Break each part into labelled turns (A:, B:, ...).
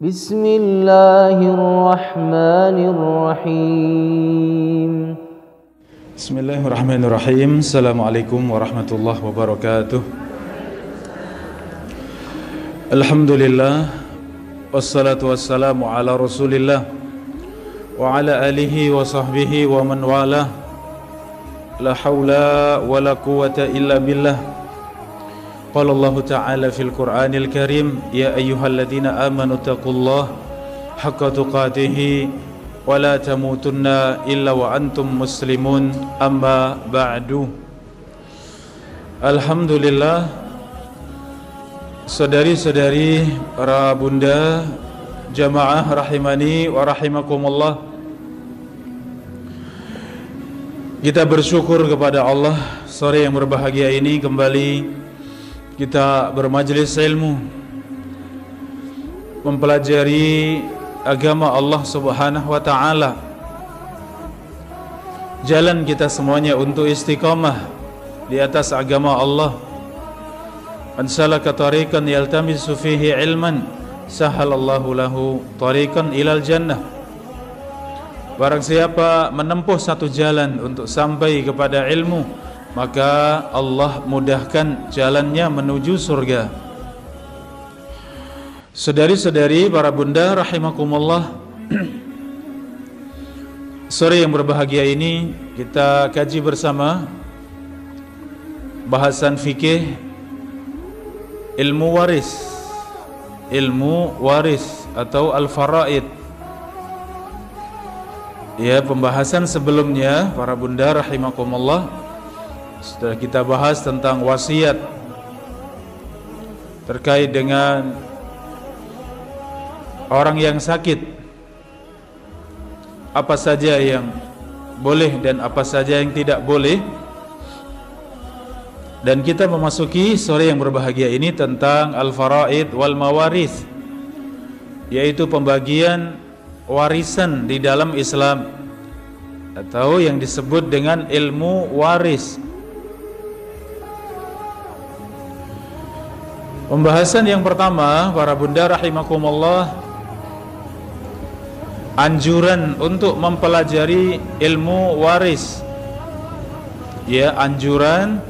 A: Bismillahirrahmanirrahim.
B: Bismillahirrahmanirrahim. Assalamualaikum warahmatullahi wabarakatuh. Alhamdulillah, wassalatu wassalamu ala rasulillah wa ala alihi wa sahbihi wa man walah. La hawla wa la quwwata illa billah. Qala Allah Ta'ala fil Qur'anil Karim, ya ayyuhalladzina amanu taqullaha haqqa tuqatih wa la tamutunna illa wa antum muslimun, amma ba'du. Alhamdulillah, saudari-saudari, para bunda, jamaah rahimani wa rahimakumullah, kita bersyukur kepada Allah sore yang berbahagia ini kembali kita bermajelis ilmu, mempelajari agama Allah Subhanahu wa ta'ala. Jalan kita semuanya untuk istiqamah di atas agama Allah. Man salaka tariqan yaltamisu fihi ilman sahalallahu lahu tariqan ilal jannah. Barang siapa menempuh satu jalan untuk sampai kepada ilmu, maka Allah mudahkan jalannya menuju surga. Saudari-saudari, para bunda rahimakumullah, sore yang berbahagia ini kita kaji bersama bahasan fikih ilmu waris atau al-faraid. Ya, pembahasan sebelumnya para bunda rahimakumullah sudah kita bahas tentang wasiat terkait dengan orang yang sakit, apa saja yang boleh dan apa saja yang tidak boleh. Dan kita memasuki sore yang berbahagia ini tentang al-faraid wal mawaris, yaitu pembagian warisan di dalam Islam atau yang disebut dengan ilmu waris. Pembahasan yang pertama, para bunda rahimakumullah, anjuran untuk mempelajari ilmu waris. Ya, anjuran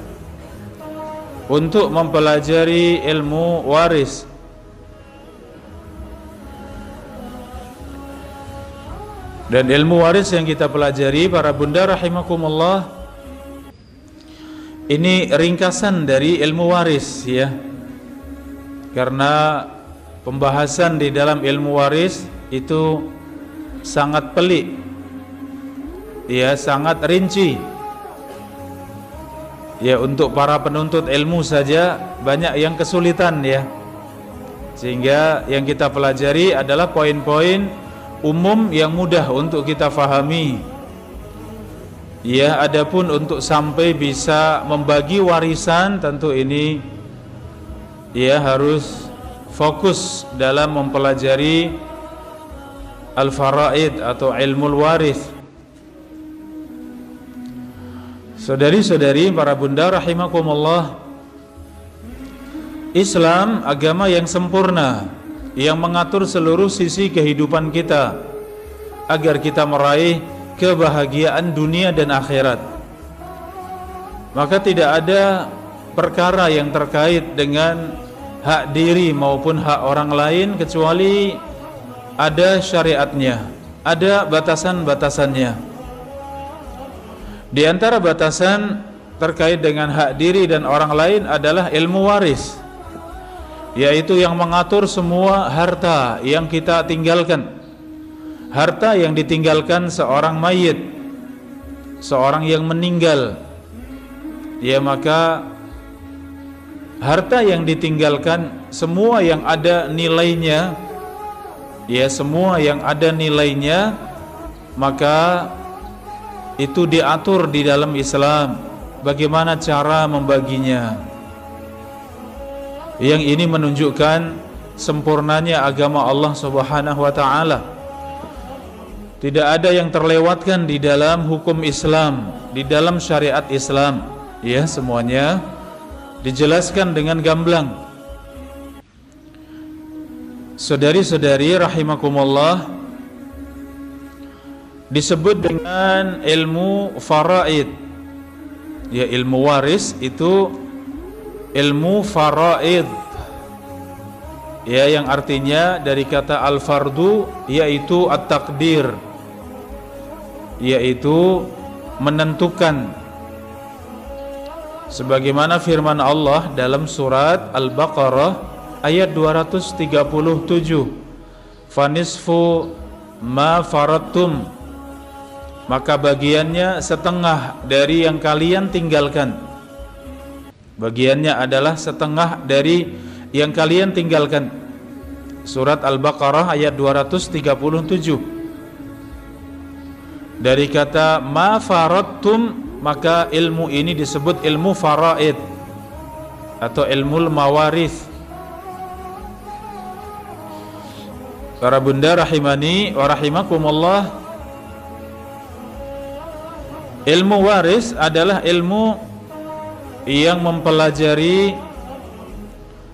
B: untuk mempelajari ilmu waris. Dan ilmu waris yang kita pelajari, para bunda rahimakumullah, ini ringkasan dari ilmu waris, ya. Karena pembahasan di dalam ilmu waris itu sangat pelik, ya, sangat rinci. Ya, untuk para penuntut ilmu saja banyak yang kesulitan, ya. Sehingga yang kita pelajari adalah poin-poin umum yang mudah untuk kita fahami. Ya, adapun untuk sampai bisa membagi warisan, tentu ini ia harus fokus dalam mempelajari al-faraid atau ilmu waris. Saudari-saudari, para bunda rahimakumullah, Islam agama yang sempurna, yang mengatur seluruh sisi kehidupan kita agar kita meraih kebahagiaan dunia dan akhirat. Maka tidak ada perkara yang terkait dengan hak diri maupun hak orang lain kecuali ada syariatnya, ada batasan-batasannya. Di antara batasan terkait dengan hak diri dan orang lain adalah ilmu waris, yaitu yang mengatur semua harta yang kita tinggalkan. Harta yang ditinggalkan seorang mayit, seorang yang meninggal, ya, maka harta yang ditinggalkan, semua yang ada nilainya, ya, semua yang ada nilainya, maka itu diatur di dalam Islam bagaimana cara membaginya. Yang ini menunjukkan sempurnanya agama Allah Subhanahu wa ta'ala. Tidak ada yang terlewatkan di dalam hukum Islam, di dalam syariat Islam, ya, semuanya dijelaskan dengan gamblang. Saudari-saudari rahimakumullah, disebut dengan ilmu faraid. Ya, ilmu waris itu ilmu faraid. Ya, yang artinya dari kata al-fardu yaitu at-takdir, yaitu menentukan. Sebagaimana firman Allah dalam surat Al-Baqarah ayat 237, fanisfu ma faradtum, maka bagiannya setengah dari yang kalian tinggalkan. Bagiannya adalah setengah dari yang kalian tinggalkan. Surat Al-Baqarah ayat 237. Dari kata ma faradtum, maka ilmu ini disebut ilmu faraid atau ilmu mawarith. Para bunda rahimani wa rahimakumullah, ilmu waris adalah ilmu yang mempelajari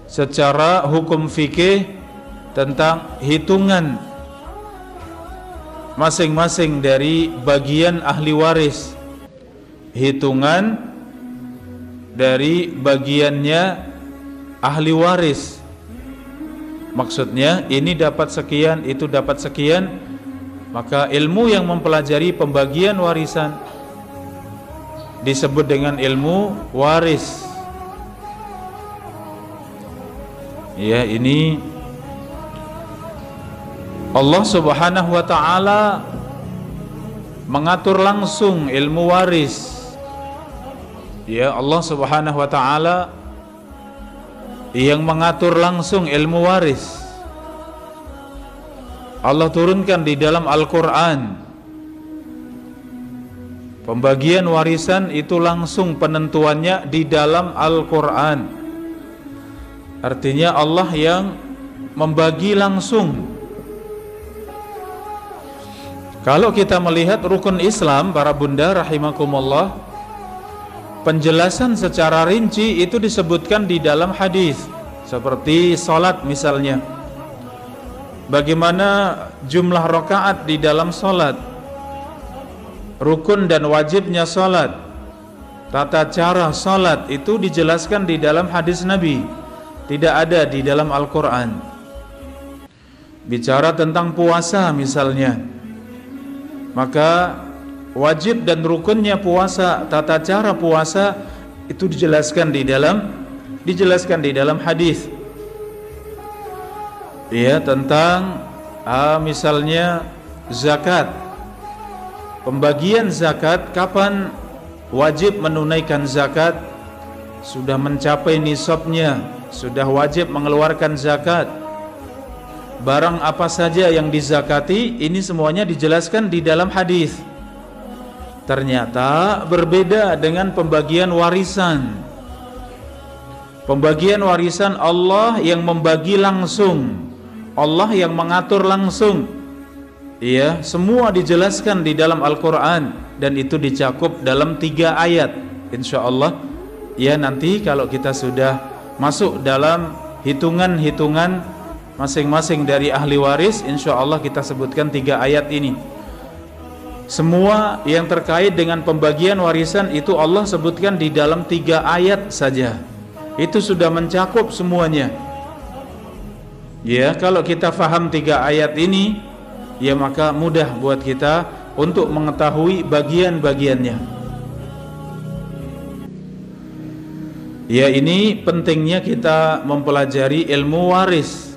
B: secara hukum fikih tentang hitungan masing-masing dari bagian ahli waris, hitungan dari bagiannya ahli waris. Maksudnya ini dapat sekian, itu dapat sekian. Maka ilmu yang mempelajari pembagian warisan disebut dengan ilmu waris. Ya, ini Allah Subhanahu wa ta'ala mengatur langsung ilmu waris. Ya, Allah Subhanahu wa ta'ala yang mengatur langsung ilmu waris. Allah turunkan di dalam Al-Quran pembagian warisan itu langsung penentuannya di dalam Al-Quran. Artinya Allah yang membagi langsung. Kalau kita melihat rukun Islam, para bunda rahimakumullah, penjelasan secara rinci itu disebutkan di dalam hadis. Seperti salat misalnya, bagaimana jumlah rakaat di dalam salat, rukun dan wajibnya salat, tata cara salat itu dijelaskan di dalam hadis Nabi, tidak ada di dalam Al-Quran. Bicara tentang puasa misalnya, maka wajib dan rukunnya puasa, tata cara puasa itu dijelaskan di dalam hadis. Ya, tentang misalnya zakat, pembagian zakat, kapan wajib menunaikan zakat, sudah mencapai nisabnya, sudah wajib mengeluarkan zakat, barang apa saja yang dizakati, ini semuanya dijelaskan di dalam hadis. Ternyata berbeda dengan pembagian warisan. Pembagian warisan Allah yang membagi langsung, Allah yang mengatur langsung. Iya, semua dijelaskan di dalam Al-Quran, dan itu dicakup dalam 3 ayat. Insya Allah, ya, nanti kalau kita sudah masuk dalam hitungan-hitungan masing-masing dari ahli waris, insya Allah kita sebutkan 3 ayat ini. Semua yang terkait dengan pembagian warisan itu Allah sebutkan di dalam 3 ayat saja. Itu sudah mencakup semuanya. Ya, kalau kita faham 3 ayat ini, ya maka mudah buat kita untuk mengetahui bagian-bagiannya. Ya, ini pentingnya kita mempelajari ilmu waris,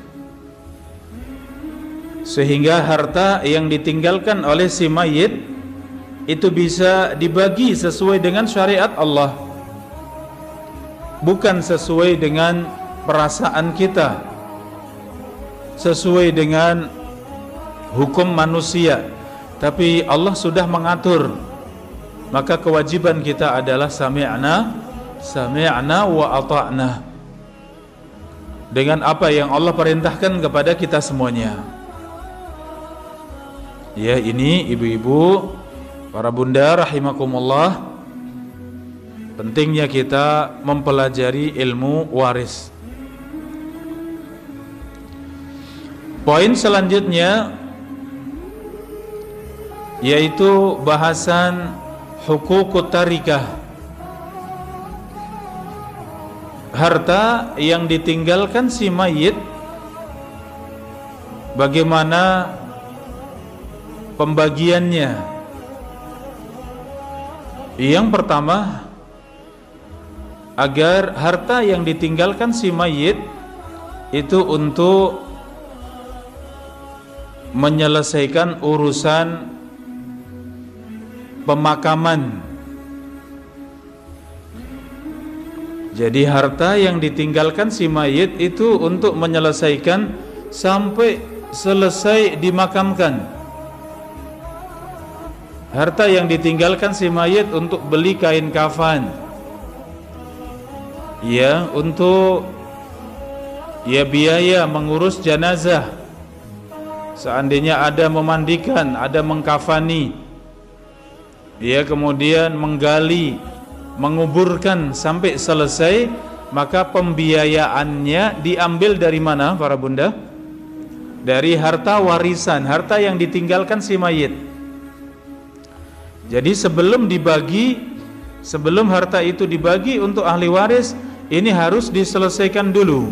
B: sehingga harta yang ditinggalkan oleh si mayit itu bisa dibagi sesuai dengan syariat Allah, bukan sesuai dengan perasaan kita, sesuai dengan hukum manusia, tapi Allah sudah mengatur. Maka kewajiban kita adalah sami'na wa ata'na, dengan apa yang Allah perintahkan kepada kita semuanya. Ya, ini ibu-ibu, para bunda rahimakumullah, pentingnya kita mempelajari ilmu waris. Poin selanjutnya yaitu bahasan hukukut tarikah, harta yang ditinggalkan si mayit, bagaimana pembagiannya. Yang pertama, agar harta yang ditinggalkan si mayit itu untuk menyelesaikan urusan pemakaman. Jadi harta yang ditinggalkan si mayit itu untuk menyelesaikan sampai selesai dimakamkan. Harta yang ditinggalkan si mayit untuk beli kain kafan, ya, untuk ya biaya mengurus jenazah, seandainya ada memandikan, ada mengkafani, ya, kemudian menggali, menguburkan sampai selesai, maka pembiayaannya diambil dari mana para bunda? Dari harta warisan, harta yang ditinggalkan si mayit. Jadi sebelum dibagi, sebelum harta itu dibagi untuk ahli waris, ini harus diselesaikan dulu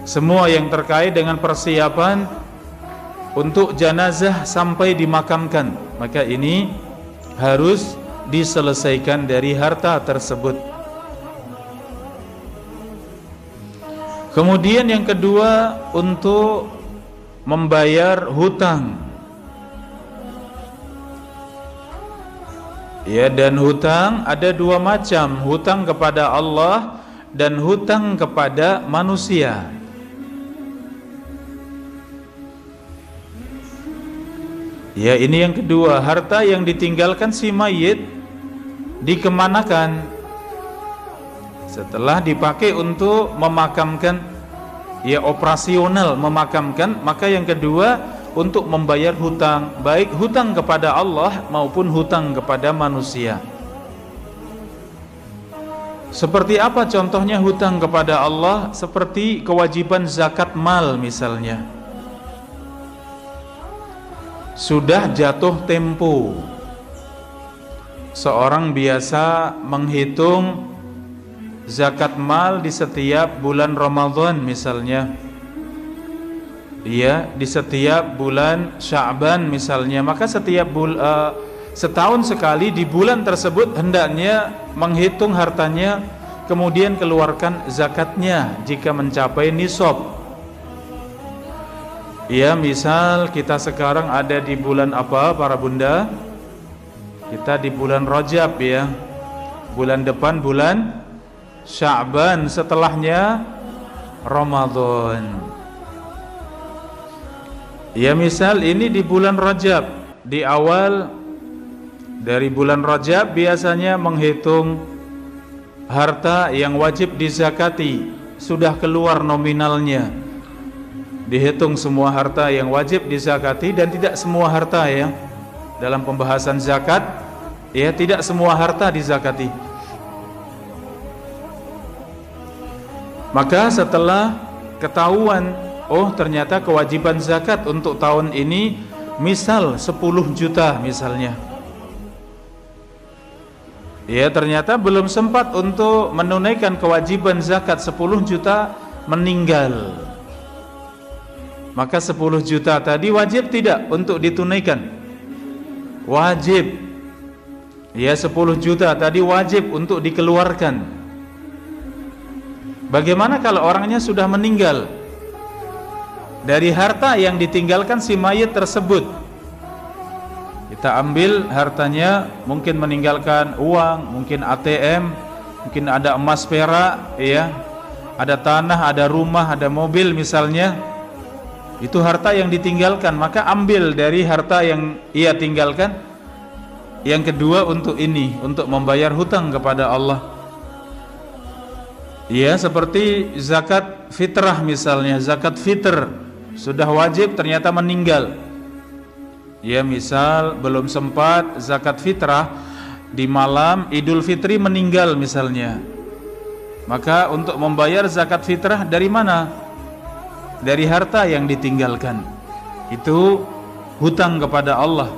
B: semua yang terkait dengan persiapan untuk jenazah sampai dimakamkan. Maka ini harus diselesaikan dari harta tersebut. Kemudian yang kedua, untuk membayar hutang. Ya, dan hutang ada dua macam, hutang kepada Allah dan hutang kepada manusia. Ya, ini yang kedua, harta yang ditinggalkan si mayit dikemanakan setelah dipakai untuk memakamkan, ya, operasional memakamkan. Maka yang kedua, untuk membayar hutang, baik hutang kepada Allah maupun hutang kepada manusia. Seperti apa contohnya hutang kepada Allah? Seperti kewajiban zakat mal misalnya. Sudah jatuh tempo, seorang biasa menghitung zakat mal di setiap bulan Ramadan misalnya, dia di setiap bulan Sya'ban misalnya, maka setiap setahun sekali di bulan tersebut hendaknya menghitung hartanya, kemudian keluarkan zakatnya jika mencapai nisab. Ya, misal kita sekarang ada di bulan apa para bunda? Kita di bulan Rajab, ya. Bulan depan bulan Sya'ban, setelahnya Ramadan. Ya, misal ini di bulan Rajab, di awal dari bulan Rajab biasanya menghitung harta yang wajib dizakati, sudah keluar nominalnya, dihitung semua harta yang wajib dizakati. Dan tidak semua harta, ya, dalam pembahasan zakat, ya, tidak semua harta dizakati. Maka setelah ketahuan, oh ternyata kewajiban zakat untuk tahun ini misal 10 juta misalnya, ya, ternyata belum sempat untuk menunaikan kewajiban zakat 10 juta, meninggal. Maka 10 juta tadi wajib tidak untuk ditunaikan? Wajib. Ya, 10 juta tadi wajib untuk dikeluarkan. Bagaimana kalau orangnya sudah meninggal? Dari harta yang ditinggalkan si mayit tersebut, kita ambil hartanya, mungkin meninggalkan uang, mungkin ATM, mungkin ada emas perak, ya, ada tanah, ada rumah, ada mobil misalnya. Itu harta yang ditinggalkan, maka ambil dari harta yang ia tinggalkan. Yang kedua untuk ini, untuk membayar hutang kepada Allah. Ya, seperti zakat fitrah misalnya, zakat fitr sudah wajib ternyata meninggal. Ya, misal belum sempat zakat fitrah, di malam Idul Fitri meninggal misalnya. Maka untuk membayar zakat fitrah dari mana? dari harta yang ditinggalkan. Itu hutang kepada Allah.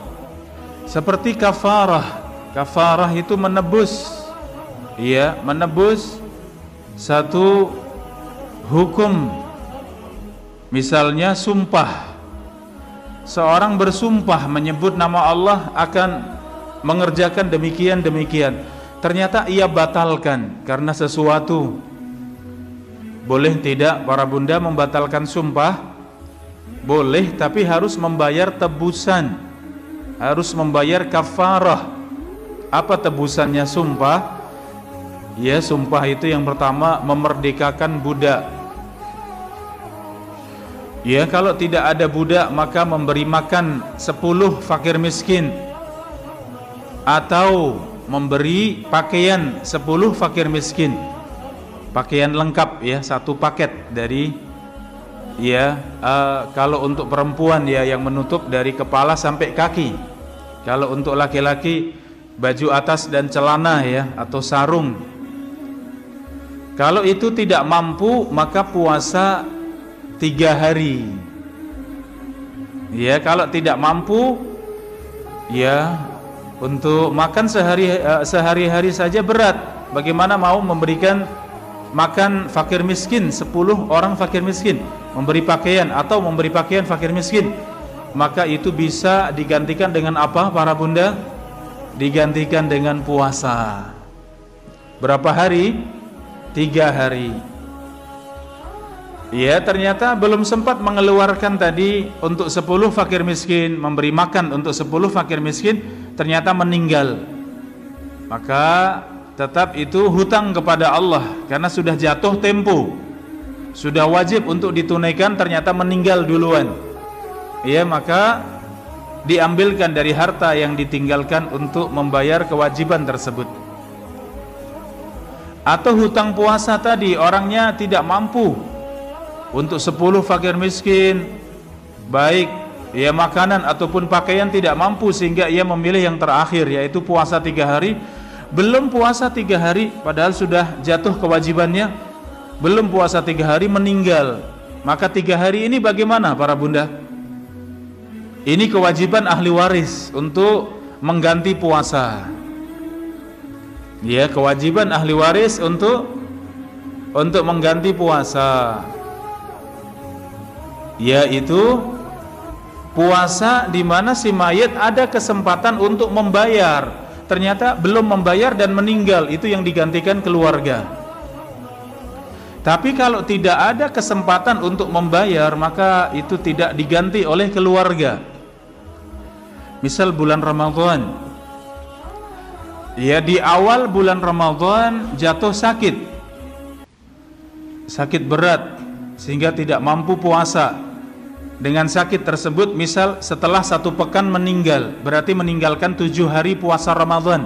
B: Seperti kafarah. Kafarah itu menebus, ya, menebus satu hukum. Misalnya sumpah. Seorang bersumpah menyebut nama Allah akan mengerjakan demikian. Ternyata ia batalkan karena sesuatu. Boleh tidak para bunda membatalkan sumpah? Boleh, tapi harus membayar tebusan, harus membayar kafarah. Apa tebusannya sumpah? Ya, sumpah itu yang pertama memerdekakan budak. Ya, kalau tidak ada budak maka memberi makan 10 fakir miskin, atau memberi pakaian 10 fakir miskin. Pakaian lengkap, ya, satu paket dari, ya, kalau untuk perempuan ya yang menutup dari kepala sampai kaki. Kalau untuk laki-laki baju atas dan celana, ya, atau sarung. Kalau itu tidak mampu maka puasa 3 hari. Ya, kalau tidak mampu, ya, untuk makan sehari-hari saja berat. Bagaimana mau memberikan makan fakir miskin, 10 orang fakir miskin, memberi pakaian atau memberi pakaian fakir miskin? Maka itu bisa digantikan dengan apa para bunda? Digantikan dengan puasa. Berapa hari? 3 hari. Ya, ternyata belum sempat mengeluarkan tadi untuk 10 fakir miskin, memberi makan untuk 10 fakir miskin, ternyata meninggal. Maka tetap itu hutang kepada Allah, karena sudah jatuh tempo, sudah wajib untuk ditunaikan, ternyata meninggal duluan. Ya, maka diambilkan dari harta yang ditinggalkan untuk membayar kewajiban tersebut. Atau hutang puasa tadi, orangnya tidak mampu untuk 10 fakir miskin, baik ya makanan ataupun pakaian, tidak mampu, sehingga ia memilih yang terakhir, yaitu puasa 3 hari. Belum puasa 3 hari padahal sudah jatuh kewajibannya, belum puasa 3 hari meninggal. Maka 3 hari ini bagaimana para bunda? Ini kewajiban ahli waris untuk mengganti puasa. Ya, kewajiban ahli waris untuk mengganti puasa, yaitu puasa di mana si mayit ada kesempatan untuk membayar, ternyata belum membayar dan meninggal, itu yang digantikan keluarga. Tapi kalau tidak ada kesempatan untuk membayar, maka itu tidak diganti oleh keluarga. Misal bulan Ramadan, ya, di awal bulan Ramadan jatuh sakit berat sehingga tidak mampu puasa. Dengan sakit tersebut, misal setelah 1 pekan meninggal, berarti meninggalkan 7 hari puasa Ramadan.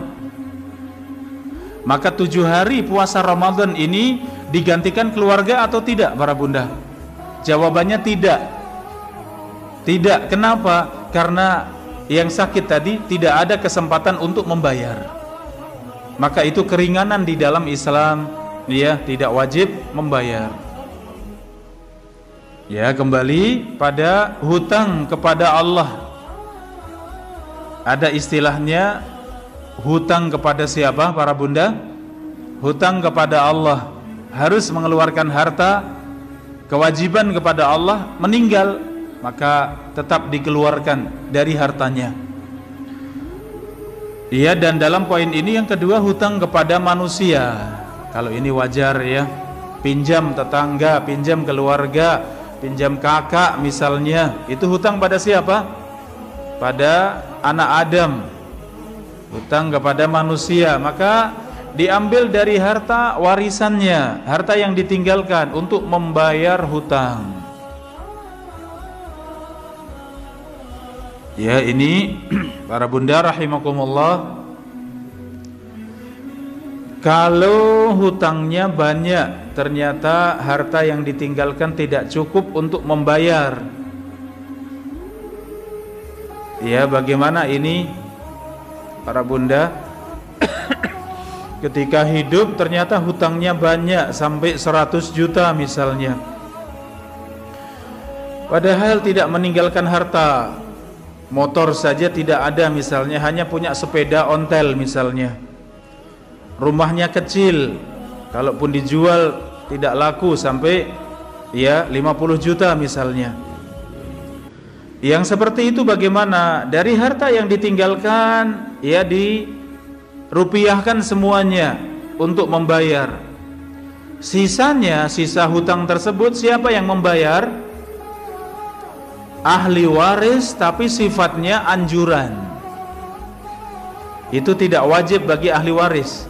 B: Maka 7 hari puasa Ramadan ini digantikan keluarga atau tidak para bunda? Jawabannya tidak. Tidak. Kenapa? Karena yang sakit tadi tidak ada kesempatan untuk membayar. Maka itu keringanan di dalam Islam, ya, tidak wajib membayar. Ya, kembali pada hutang kepada Allah. Ada istilahnya hutang kepada siapa para bunda? Hutang kepada Allah. Harus mengeluarkan harta, kewajiban kepada Allah, meninggal, maka tetap dikeluarkan dari hartanya. Iya, dan dalam poin ini yang kedua, hutang kepada manusia. Kalau ini wajar, ya, pinjam tetangga, pinjam keluarga, pinjam kakak misalnya, itu hutang pada siapa? Pada anak Adam. Hutang kepada manusia, maka diambil dari harta warisannya, harta yang ditinggalkan, untuk membayar hutang. Ya, ini para bunda rahimakumullah, kalau hutangnya banyak, ternyata harta yang ditinggalkan tidak cukup untuk membayar. Ya, bagaimana ini para bunda? Ketika hidup ternyata hutangnya banyak, sampai 100 juta misalnya. Padahal tidak meninggalkan harta, motor saja tidak ada misalnya, hanya punya sepeda ontel misalnya, rumahnya kecil, kalaupun dijual tidak laku sampai ya 50 juta misalnya. Yang seperti itu bagaimana? Dari harta yang ditinggalkan ya dirupiahkan semuanya untuk membayar. Sisanya, sisa hutang tersebut siapa yang membayar? Ahli waris, tapi sifatnya anjuran. Itu tidak wajib bagi ahli waris,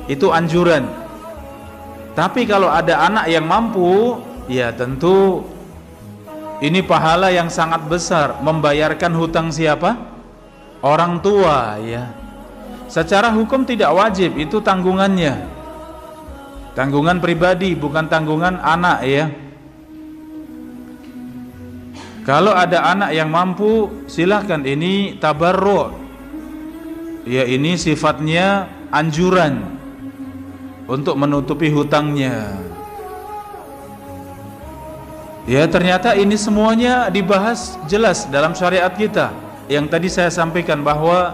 B: itu anjuran. Tapi kalau ada anak yang mampu, ya tentu ini pahala yang sangat besar. Membayarkan hutang siapa? Orang tua ya. Secara hukum tidak wajib, itu tanggungannya, tanggungan pribadi, bukan tanggungan anak ya. Kalau ada anak yang mampu, silahkan, ini tabarru'. Ya, ini sifatnya anjuran untuk menutupi hutangnya. Ya, ternyata ini semuanya dibahas jelas dalam syariat kita. Yang tadi saya sampaikan bahwa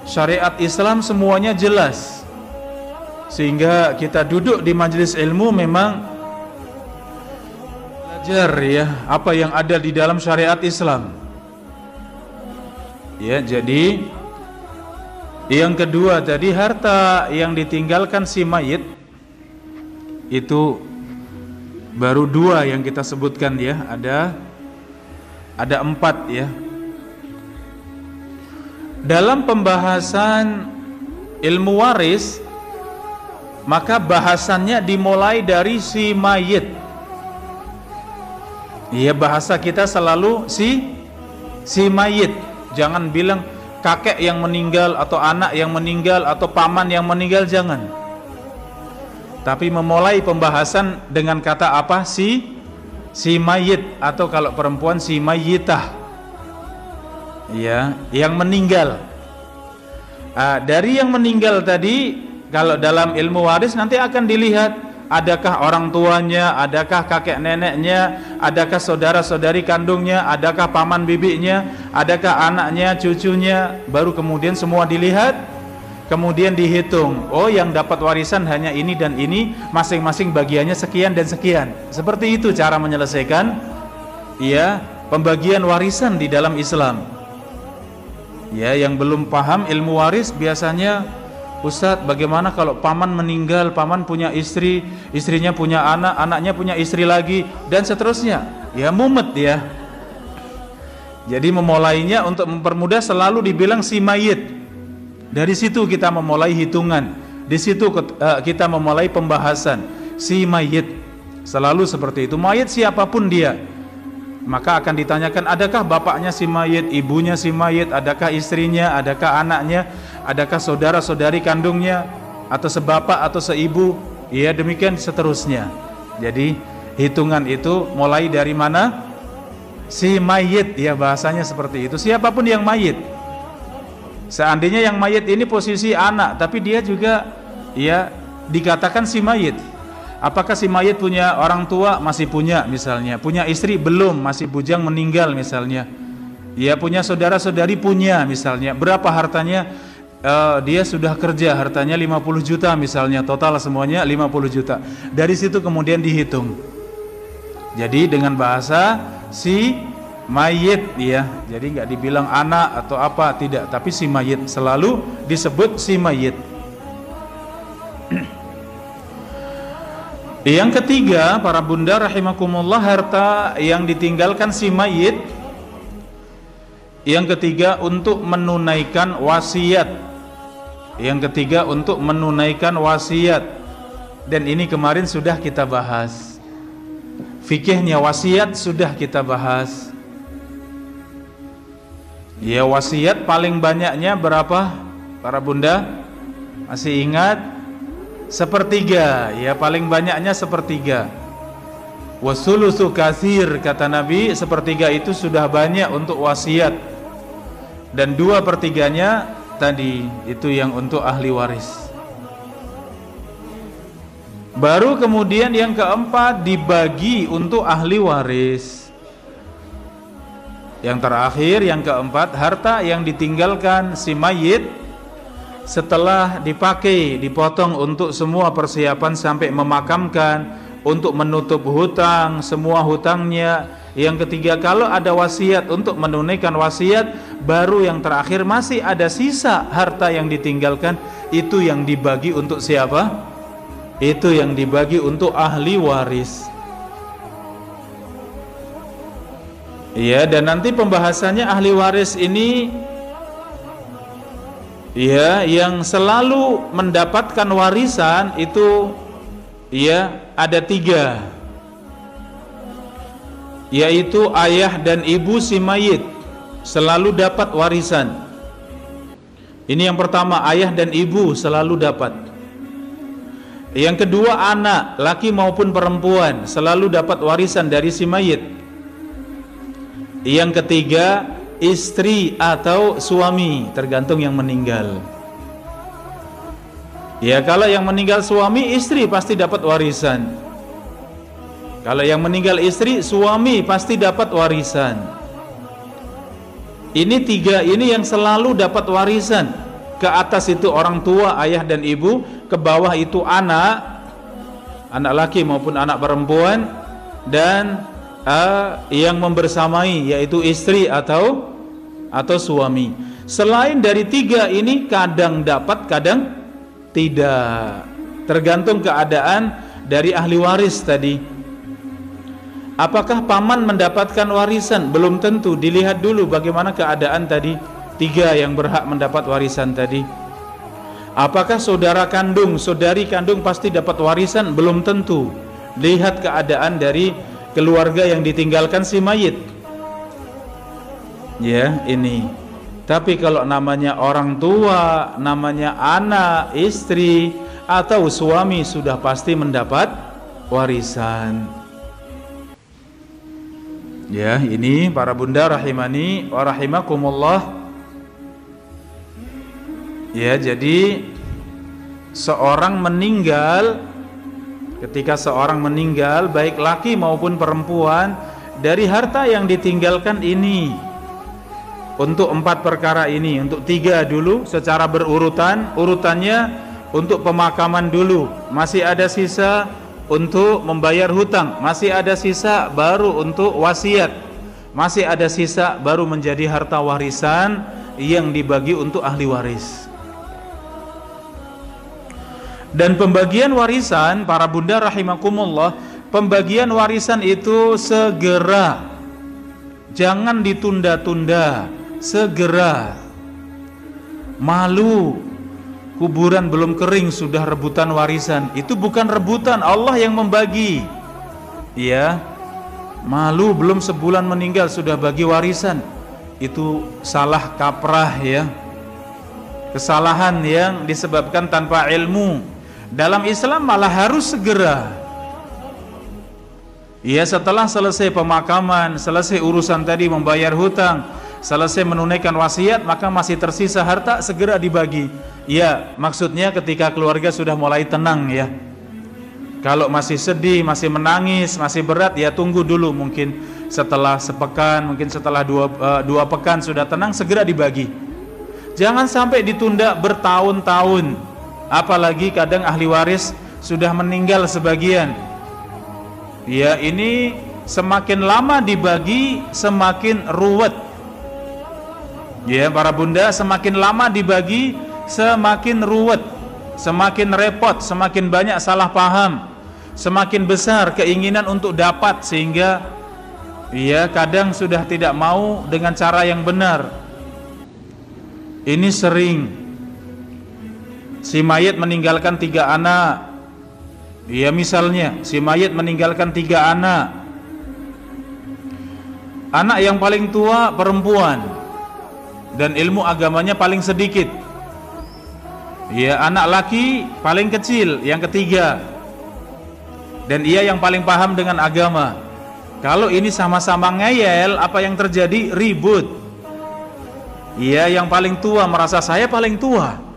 B: syariat Islam semuanya jelas. Sehingga kita duduk di majelis ilmu memang belajar ya apa yang ada di dalam syariat Islam. Ya, jadi yang kedua tadi, harta yang ditinggalkan si mayit itu baru 2 yang kita sebutkan ya, ada 4 ya. Dalam pembahasan ilmu waris, maka bahasannya dimulai dari si mayit. Iya, bahasa kita selalu si mayit. Jangan bilang kakek yang meninggal atau anak yang meninggal atau paman yang meninggal, jangan. Tapi memulai pembahasan dengan kata apa? Si mayit, atau kalau perempuan si mayitah. Ya, yang meninggal. Dari yang meninggal tadi, kalau dalam ilmu waris nanti akan dilihat, adakah orang tuanya, adakah kakek neneknya, adakah saudara-saudari kandungnya, adakah paman bibinya, adakah anaknya, cucunya. Baru kemudian semua dilihat, kemudian dihitung. Oh, yang dapat warisan hanya ini dan ini, masing-masing bagiannya sekian dan sekian. Seperti itu cara menyelesaikan ya pembagian warisan di dalam Islam. Ya, yang belum paham ilmu waris biasanya, Ustadz, bagaimana kalau paman meninggal, paman punya istri, istrinya punya anak, anaknya punya istri lagi, dan seterusnya. Ya, mumet ya. Jadi memulainya untuk mempermudah selalu dibilang si mayit. Dari situ kita memulai hitungan. Di situ kita memulai pembahasan si mayit. Selalu seperti itu. Mayit siapapun dia, maka akan ditanyakan, adakah bapaknya si mayit, ibunya si mayit, adakah istrinya, adakah anaknya, adakah saudara-saudari kandungnya, atau sebapak atau seibu, ya demikian seterusnya. Jadi hitungan itu mulai dari mana? Si mayit, ya bahasanya seperti itu. Siapapun yang mayit. Seandainya yang mayit ini posisi anak, tapi dia juga ya dikatakan si mayit. Apakah si mayit punya orang tua? Masih punya misalnya. Punya istri? Belum, masih bujang meninggal misalnya. Ya, punya saudara-saudari? Punya misalnya. Berapa hartanya? Dia sudah kerja, hartanya 50 juta misalnya. Total semuanya 50 juta. Dari situ kemudian dihitung. Jadi dengan bahasa si mayit ya. Jadi nggak dibilang anak atau apa, tidak. Tapi si mayit, selalu disebut si mayit. Yang ketiga, para bunda rahimakumullah, harta yang ditinggalkan si mayit. Yang ketiga, untuk menunaikan wasiat. Yang ketiga, untuk menunaikan wasiat. Dan ini kemarin sudah kita bahas. Fikihnya wasiat sudah kita bahas. Ya, wasiat paling banyaknya berapa, para bunda? Masih ingat? Sepertiga, ya paling banyaknya sepertiga. Wasulusu katsir, kata Nabi, sepertiga itu sudah banyak untuk wasiat. Dan 2/3 tadi itu yang untuk ahli waris. Baru kemudian yang keempat dibagi untuk ahli waris. Yang terakhir, yang keempat, harta yang ditinggalkan si mayit setelah dipakai, dipotong untuk semua persiapan sampai memakamkan, untuk menutup hutang, semua hutangnya. Yang ketiga, kalau ada wasiat, untuk menunaikan wasiat. Baru yang terakhir, masih ada sisa harta yang ditinggalkan, itu yang dibagi untuk siapa? Itu yang dibagi untuk ahli waris. Ya, dan nanti pembahasannya ahli waris ini, ya, yang selalu mendapatkan warisan itu, ya, ada 3, yaitu ayah dan ibu si mayit selalu dapat warisan. Ini yang pertama, ayah dan ibu selalu dapat. Yang kedua, anak laki maupun perempuan selalu dapat warisan dari si mayit. Yang ketiga, istri atau suami, tergantung yang meninggal. Ya, kalau yang meninggal suami, istri pasti dapat warisan. Kalau yang meninggal istri, suami pasti dapat warisan. Ini 3 ini yang selalu dapat warisan. Ke atas itu orang tua, ayah dan ibu. Ke bawah itu anak, anak laki maupun anak perempuan. Dan yang membersamai, yaitu istri atau suami. Selain dari 3 ini, kadang dapat, kadang tidak, tergantung keadaan dari ahli waris tadi. Apakah paman mendapatkan warisan? Belum tentu, dilihat dulu bagaimana keadaan tadi 3 yang berhak mendapat warisan tadi. Apakah saudara kandung, saudari kandung pasti dapat warisan? Belum tentu, lihat keadaan dari keluarga yang ditinggalkan si mayit. Ya, ini. Tapi kalau namanya orang tua, namanya anak, istri atau suami, sudah pasti mendapat warisan. Ya, ini para bunda rahimani wa rahimakumullah. Ya, jadi seorang meninggal, ketika seorang meninggal, baik laki maupun perempuan, dari harta yang ditinggalkan ini, untuk 4 perkara ini, untuk 3 dulu secara berurutan, urutannya untuk pemakaman dulu, masih ada sisa untuk membayar hutang, masih ada sisa baru untuk wasiat, masih ada sisa baru menjadi harta warisan yang dibagi untuk ahli waris. Dan pembagian warisan, para bunda rahimakumullah, pembagian warisan itu segera, jangan ditunda-tunda, segera. Malu, kuburan belum kering sudah rebutan warisan, itu bukan rebutan, Allah yang membagi. Ya, malu, belum sebulan meninggal sudah bagi warisan, itu salah kaprah, ya, kesalahan yang disebabkan tanpa ilmu. Dalam Islam malah harus segera. Ya, setelah selesai pemakaman, selesai urusan tadi membayar hutang, selesai menunaikan wasiat, maka masih tersisa harta, segera dibagi. Ya, maksudnya ketika keluarga sudah mulai tenang, ya. Kalau masih sedih, masih menangis, masih berat, ya tunggu dulu, mungkin setelah sepekan, mungkin setelah dua pekan sudah tenang, segera dibagi. Jangan sampai ditunda bertahun-tahun. Apalagi kadang ahli waris sudah meninggal sebagian. Ya, ini semakin lama dibagi semakin ruwet. Ya, para bunda, semakin lama dibagi semakin ruwet, semakin repot, semakin banyak salah paham, semakin besar keinginan untuk dapat, sehingga ya kadang sudah tidak mau dengan cara yang benar. Ini sering. Si mayit meninggalkan 3 anak. Ya, misalnya si mayit meninggalkan 3 anak. Anak yang paling tua perempuan dan ilmu agamanya paling sedikit. Ya, anak laki paling kecil, yang ketiga, dan ia yang paling paham dengan agama. Kalau ini sama-sama ngeyel, apa yang terjadi? Ribut. Ia yang paling tua merasa saya paling tua.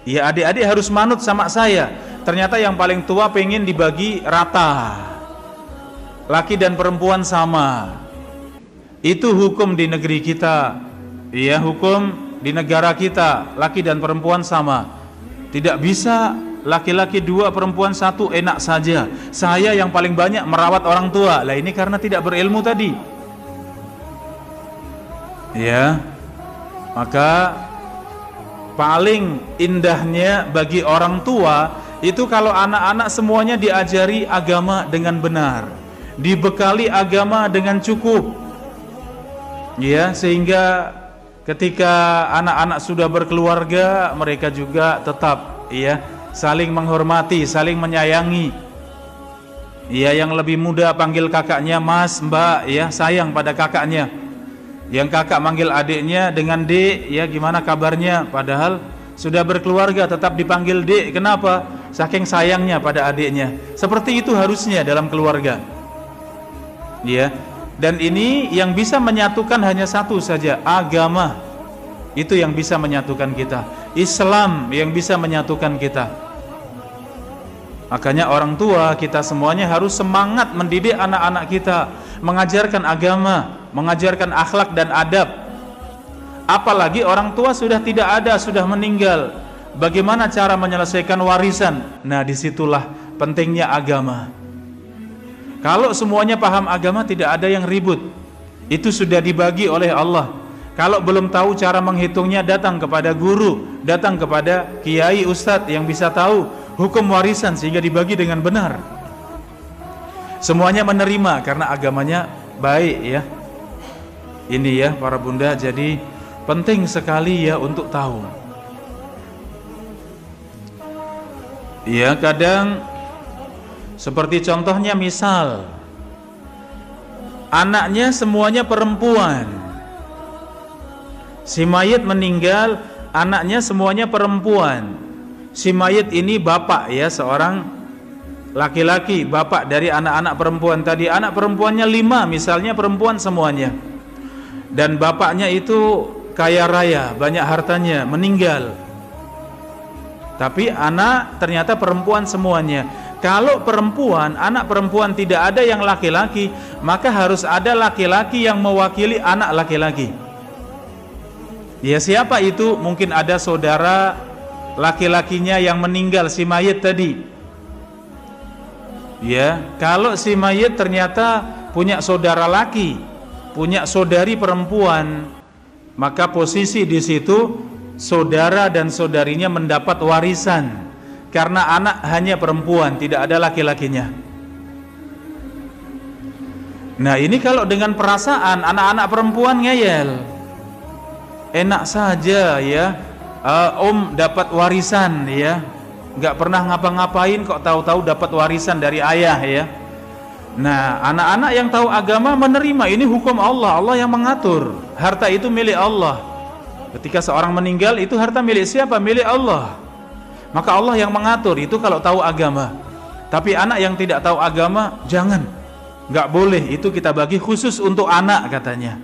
B: Ya, adik-adik harus manut sama saya. Ternyata yang paling tua pengen dibagi rata, laki dan perempuan sama. Itu hukum di negeri kita, ya, hukum di negara kita, laki dan perempuan sama. Tidak bisa laki-laki 2, perempuan 1 enak saja. Saya yang paling banyak merawat orang tua. Lah ini karena tidak berilmu tadi. Ya. Maka paling indahnya bagi orang tua itu kalau anak-anak semuanya diajari agama dengan benar, dibekali agama dengan cukup. Ya, sehingga ketika anak-anak sudah berkeluarga, mereka juga tetap ya saling menghormati, saling menyayangi. Ya, yang lebih muda panggil kakaknya Mas, Mbak, ya, sayang pada kakaknya. Yang kakak manggil adiknya dengan Dek, ya, gimana kabarnya? Padahal sudah berkeluarga tetap dipanggil Dek. Kenapa? Saking sayangnya pada adiknya. Seperti itu harusnya dalam keluarga. Ya. Dan ini yang bisa menyatukan hanya satu saja, agama. Itu yang bisa menyatukan kita. Islam yang bisa menyatukan kita. Makanya orang tua kita semuanya harus semangat mendidik anak-anak kita, mengajarkan agama, mengajarkan akhlak dan adab. Apalagi orang tua sudah tidak ada, sudah meninggal. Bagaimana cara menyelesaikan warisan? Nah, disitulah pentingnya agama. Kalau semuanya paham agama, tidak ada yang ribut. Itu sudah dibagi oleh Allah. Kalau belum tahu cara menghitungnya, datang kepada guru, datang kepada kiai, ustadz yang bisa tahu hukum warisan sehingga dibagi dengan benar. Semuanya menerima karena agamanya baik, ya. Ini ya para bunda, jadi penting sekali ya untuk tahu. Ya, kadang seperti contohnya misal anaknya semuanya perempuan, si mayit meninggal, anaknya semuanya perempuan. Si mayit ini bapak, ya, seorang laki-laki, bapak dari anak-anak perempuan tadi. Anak perempuannya 5 misalnya, perempuan semuanya. Dan bapaknya itu kaya raya, banyak hartanya, meninggal. Tapi anak ternyata perempuan semuanya. Kalau perempuan, anak perempuan tidak ada yang laki-laki, maka harus ada laki-laki yang mewakili anak laki-laki. Ya, siapa itu? Mungkin ada saudara laki-lakinya yang meninggal, si mayit tadi. Ya, kalau si mayit ternyata punya saudara laki, punya saudari perempuan, maka posisi di situ saudara dan saudarinya mendapat warisan. Karena anak hanya perempuan, tidak ada laki-lakinya. Nah, ini kalau dengan perasaan anak-anak perempuan ngeyel, enak saja ya, om dapat warisan ya, nggak pernah ngapa-ngapain kok tahu-tahu dapat warisan dari ayah ya. Nah, anak-anak yang tahu agama menerima ini hukum Allah, Allah yang mengatur. Harta itu milik Allah. Ketika seorang meninggal, itu harta milik siapa? Milik Allah. Maka Allah yang mengatur itu kalau tahu agama. Tapi anak yang tidak tahu agama, jangan, nggak boleh. Itu kita bagi khusus untuk anak katanya.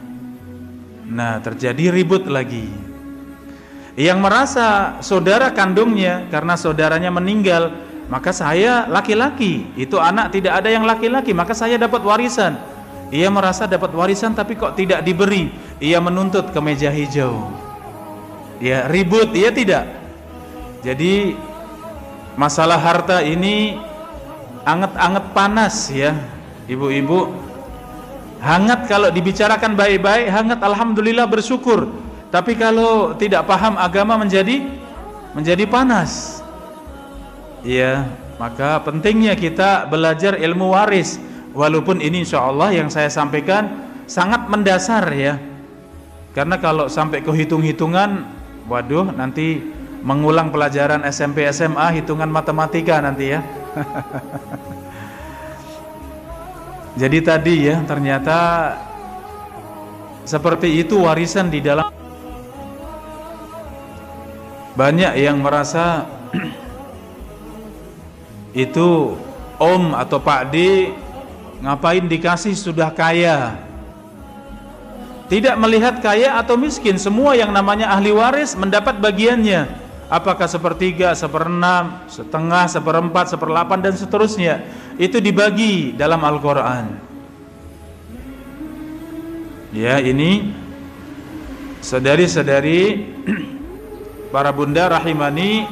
B: Nah, terjadi ribut lagi. Yang merasa saudara kandungnya karena saudaranya meninggal, maka saya laki-laki, itu anak tidak ada yang laki-laki, maka saya dapat warisan. Ia merasa dapat warisan tapi kok tidak diberi. Ia menuntut ke meja hijau. Ya, ribut, ia tidak. Jadi masalah harta ini anget-anget panas ya, ibu-ibu. Hangat kalau dibicarakan baik-baik, hangat alhamdulillah bersyukur. Tapi kalau tidak paham agama menjadi panas. Ya, maka pentingnya kita belajar ilmu waris. Walaupun ini insyaallah yang saya sampaikan sangat mendasar ya. Karena kalau sampai ke hitung-hitungan, waduh, nanti mengulang pelajaran SMP SMA hitungan matematika nanti ya. Jadi tadi ya, ternyata seperti itu warisan di dalam. Banyak yang merasa itu om atau Pak D ngapain dikasih, sudah kaya. Tidak melihat kaya atau miskin, semua yang namanya ahli waris mendapat bagiannya. Apakah sepertiga, seperenam, setengah, seperempat, seperdelapan dan seterusnya. Itu dibagi dalam Al-Quran. Ya, ini saudari-saudari para bunda rahimani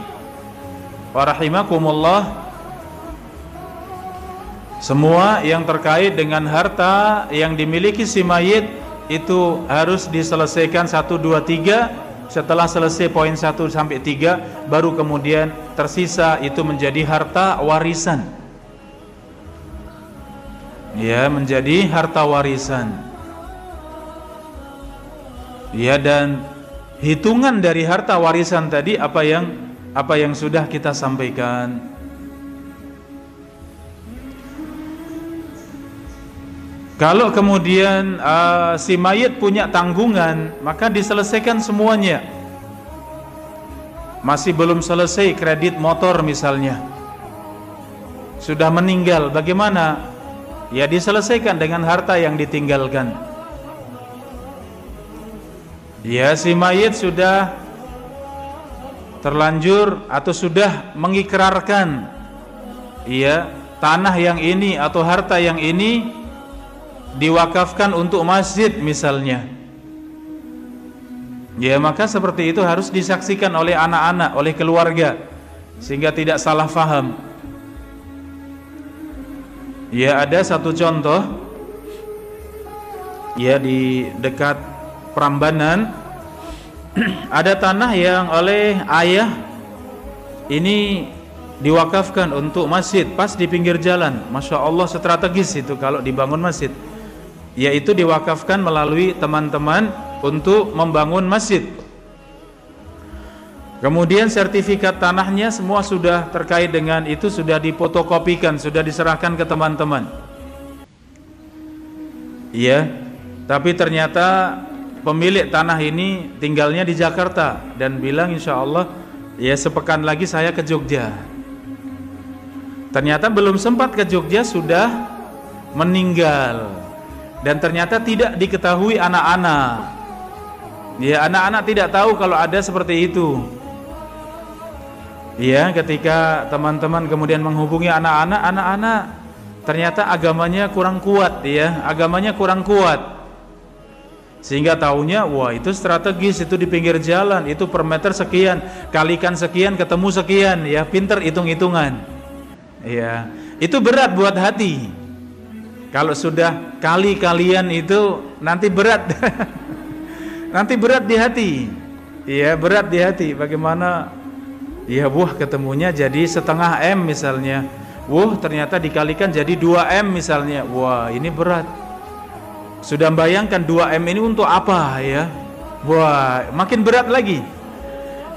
B: wa rahimakumullah, semua yang terkait dengan harta yang dimiliki si mayit itu harus diselesaikan 1, 2, 3. Setelah selesai poin 1 sampai 3, baru kemudian tersisa itu menjadi harta warisan. Ya, menjadi harta warisan. Ya, dan hitungan dari harta warisan tadi apa yang sudah kita sampaikan. Kalau kemudian si mayit punya tanggungan, maka diselesaikan semuanya. Masih belum selesai kredit motor misalnya, sudah meninggal, bagaimana? Ya, diselesaikan dengan harta yang ditinggalkan. Ya, si mayit sudah terlanjur atau sudah mengikrarkan, ya, tanah yang ini atau harta yang ini diwakafkan untuk masjid misalnya. Ya, maka seperti itu harus disaksikan oleh anak-anak, oleh keluarga, sehingga tidak salah faham. Ya, ada satu contoh, ya, di dekat Prambanan ada tanah yang oleh ayah ini diwakafkan untuk masjid, pas di pinggir jalan. Masya Allah, strategis itu kalau dibangun masjid. Yaitu diwakafkan melalui teman-teman untuk membangun masjid. Kemudian sertifikat tanahnya semua sudah terkait dengan itu sudah difotokopikan, sudah diserahkan ke teman-teman. Iya, tapi ternyata pemilik tanah ini tinggalnya di Jakarta dan bilang insya Allah ya sepekan lagi saya ke Jogja. Ternyata belum sempat ke Jogja sudah meninggal. Dan ternyata tidak diketahui anak-anak. Ya, anak-anak tidak tahu kalau ada seperti itu. Ya, ketika teman-teman kemudian menghubungi anak-anak ternyata agamanya kurang kuat, ya, agamanya kurang kuat. Sehingga taunya, wah itu strategis, itu di pinggir jalan, itu per meter sekian, kalikan sekian, ketemu sekian, ya, pinter hitung-hitungan. Ya, itu berat buat hati. Kalau sudah kali kalian itu nanti berat. Nanti berat di hati. Iya, berat di hati. Bagaimana? Ya, wah ketemunya jadi setengah M misalnya. Wah, ternyata dikalikan jadi 2M misalnya. Wah, ini berat. Sudah bayangkan 2M ini untuk apa, ya? Wah, makin berat lagi.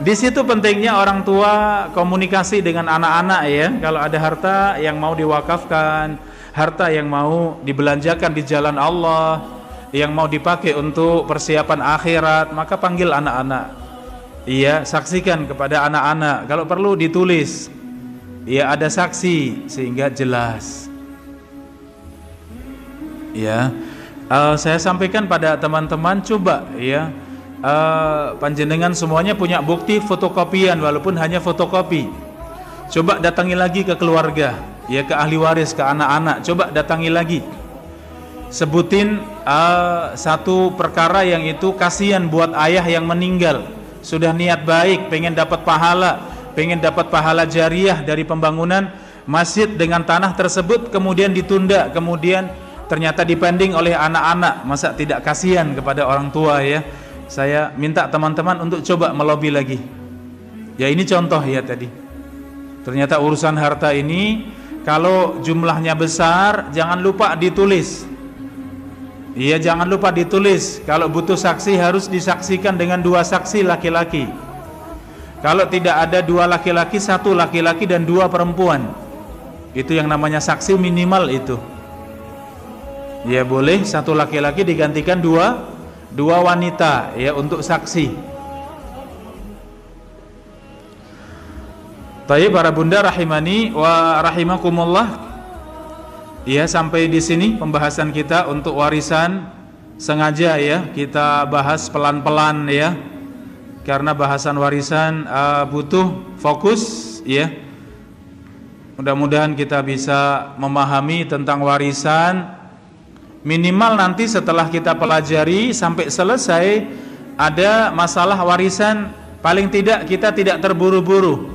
B: Di situ pentingnya orang tua komunikasi dengan anak-anak, ya. Kalau ada harta yang mau diwakafkan, harta yang mau dibelanjakan di jalan Allah, yang mau dipakai untuk persiapan akhirat, maka panggil anak-anak. Iya, saksikan kepada anak-anak. Kalau perlu ditulis. Iya, ada saksi sehingga jelas. Ya, saya sampaikan pada teman-teman, coba ya, panjenengan semuanya punya bukti fotokopian walaupun hanya fotokopi. Coba datangi lagi ke keluarga, ya, ke ahli waris, ke anak-anak. Coba datangi lagi. Sebutin satu perkara yang itu kasihan buat ayah yang meninggal. Sudah niat baik, pengen dapat pahala jariah dari pembangunan masjid dengan tanah tersebut, kemudian ditunda, kemudian ternyata dipending oleh anak-anak. Masa tidak kasihan kepada orang tua, ya? Saya minta teman-teman untuk coba melobi lagi. Ya, ini contoh ya tadi. Ternyata urusan harta ini kalau jumlahnya besar jangan lupa ditulis. Iya, jangan lupa ditulis. Kalau butuh saksi harus disaksikan dengan 2 saksi laki-laki. Kalau tidak ada 2 laki-laki, 1 laki-laki dan 2 perempuan. Itu yang namanya saksi minimal itu. Ya, boleh 1 laki-laki digantikan 2 wanita, ya, untuk saksi. Baik para bunda rahimani wa rahimakumullah. Ya, sampai di sini pembahasan kita untuk warisan. Sengaja ya kita bahas pelan-pelan, ya, karena bahasan warisan butuh fokus, ya. Mudah-mudahan kita bisa memahami tentang warisan, Minimal nanti setelah kita pelajari sampai selesai ada masalah warisan, paling tidak kita tidak terburu-buru.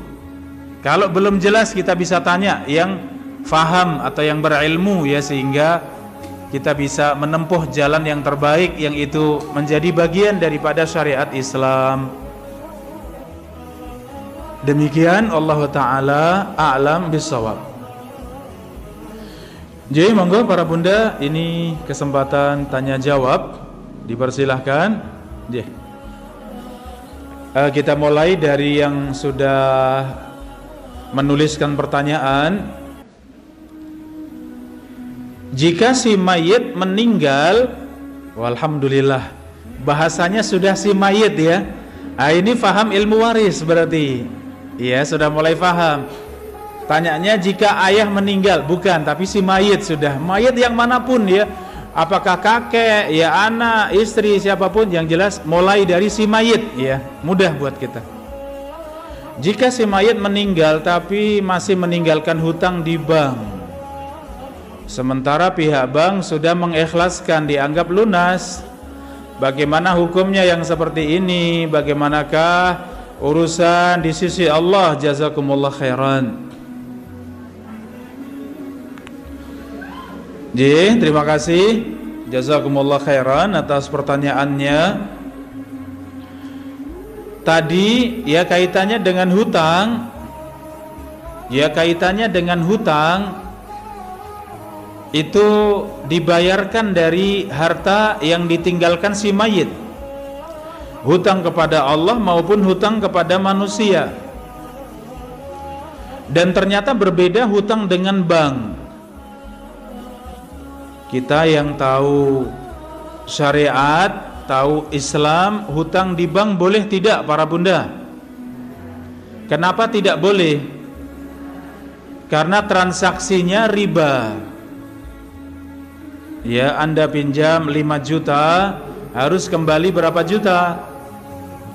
B: Kalau belum jelas kita bisa tanya yang faham atau yang berilmu ya, sehingga kita bisa menempuh jalan yang terbaik yang itu menjadi bagian daripada syariat Islam. Demikian, Allah Ta'ala a'lam bissawab. Jadi monggo para bunda, ini kesempatan tanya jawab, dipersilahkan. Kita mulai dari yang sudah menuliskan pertanyaan. Jika si mayit meninggal, walhamdulillah, bahasanya sudah si mayit ya. Ini faham ilmu waris berarti. Ya, sudah mulai faham. Tanyanya jika ayah meninggal, bukan, tapi si mayit sudah. Mayit yang manapun ya, apakah kakek, ya anak, istri, siapapun, yang jelas mulai dari si mayit ya, mudah buat kita. Jika si mayit meninggal tapi masih meninggalkan hutang di bank, sementara pihak bank sudah mengikhlaskan, dianggap lunas, bagaimana hukumnya yang seperti ini? Bagaimanakah urusan di sisi Allah? Jazakumullah khairan. Terima kasih, jazakumullah khairan atas pertanyaannya. Tadi ya kaitannya dengan hutang. Ya kaitannya dengan hutang itu dibayarkan dari harta yang ditinggalkan si mayit. Hutang kepada Allah maupun hutang kepada manusia. Dan ternyata berbeda hutang dengan bank. Kita yang tahu syariat, tahu Islam, hutang di bank boleh tidak para bunda? Kenapa tidak boleh? Karena transaksinya riba. Ya, Anda pinjam 5 juta, harus kembali berapa juta?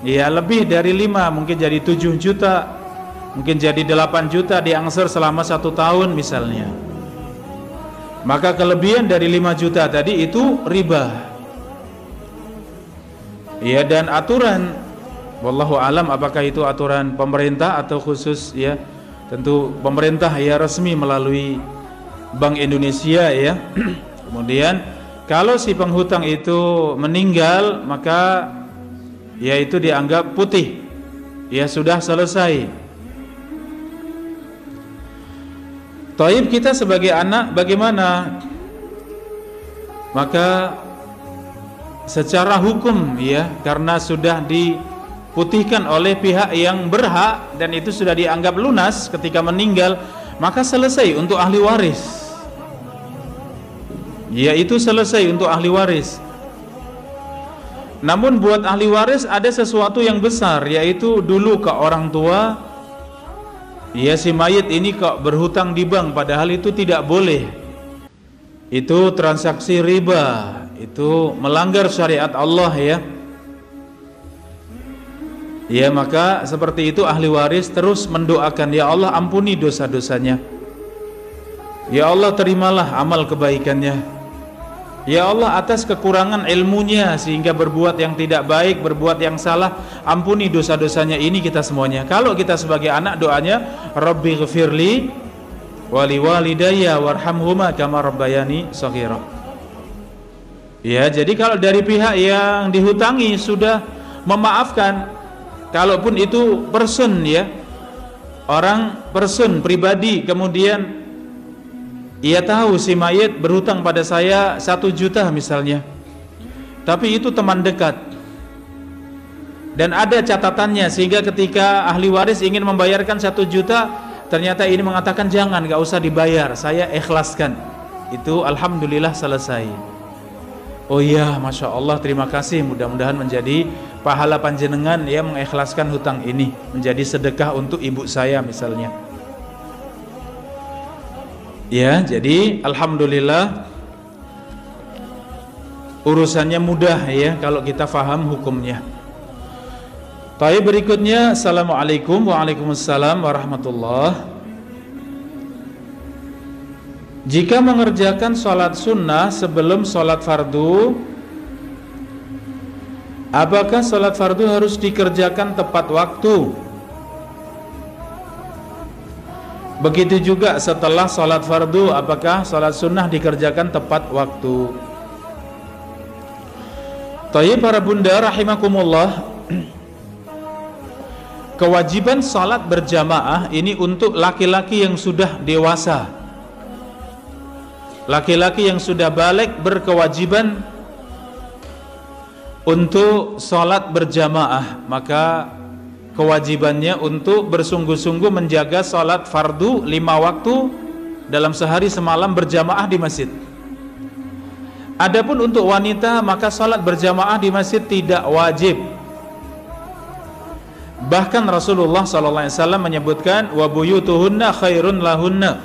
B: Ya, lebih dari 5, mungkin jadi 7 juta, mungkin jadi 8 juta diangsur selama 1 tahun misalnya. Maka kelebihan dari 5 juta tadi itu riba. Ya, dan aturan, wallahu alam apakah itu aturan pemerintah atau khusus ya, tentu pemerintah ya resmi melalui Bank Indonesia ya. Kemudian kalau si penghutang itu meninggal, maka ya itu dianggap putih, ya sudah selesai. Taib, kita sebagai anak bagaimana? Maka secara hukum ya, karena sudah diputihkan oleh pihak yang berhak dan itu sudah dianggap lunas ketika meninggal, maka selesai untuk ahli waris. Ya, itu selesai untuk ahli waris. Namun buat ahli waris ada sesuatu yang besar, yaitu dulu ke orang tua. Ya, si mayit ini kok berhutang di bank, padahal itu tidak boleh. Itu transaksi riba, itu melanggar syariat Allah ya. Ya, maka seperti itu ahli waris terus mendoakan, ya Allah ampuni dosa-dosanya. Ya Allah terimalah amal kebaikannya. Ya Allah atas kekurangan ilmunya sehingga berbuat yang tidak baik, berbuat yang salah, ampuni dosa-dosanya ini kita semuanya. Kalau kita sebagai anak doanya Rabbi ghfirli wali walidayya warhamhuma kama rabbayani shaghira. Ya, jadi kalau dari pihak yang dihutangi sudah memaafkan, kalaupun itu person ya, orang person pribadi, kemudian ia tahu si mayit berhutang pada saya 1 juta misalnya, tapi itu teman dekat dan ada catatannya, sehingga ketika ahli waris ingin membayarkan 1 juta, ternyata ini mengatakan jangan, gak usah dibayar, saya ikhlaskan. Itu alhamdulillah selesai. Oh iya, Masya Allah, terima kasih, mudah-mudahan menjadi pahala panjenengan ya mengikhlaskan hutang ini, menjadi sedekah untuk ibu saya misalnya. Ya, jadi alhamdulillah urusannya mudah ya kalau kita faham hukumnya. Baik, berikutnya, Assalamualaikum. Waalaikumsalam warahmatullah. Jika mengerjakan sholat sunnah sebelum sholat fardu, apakah sholat fardu harus dikerjakan tepat waktu? Begitu juga setelah sholat fardu, apakah sholat sunnah dikerjakan tepat waktu? Tayyib para bunda rahimakumullah, kewajiban sholat berjamaah ini untuk laki-laki yang sudah dewasa. Laki-laki yang sudah balik berkewajiban untuk sholat berjamaah, maka kewajibannya untuk bersungguh-sungguh menjaga sholat fardu 5 waktu dalam sehari semalam berjamaah di masjid. Adapun untuk wanita, maka sholat berjamaah di masjid tidak wajib. Bahkan Rasulullah SAW menyebutkan, wa buyutuhunna khairun lahunna,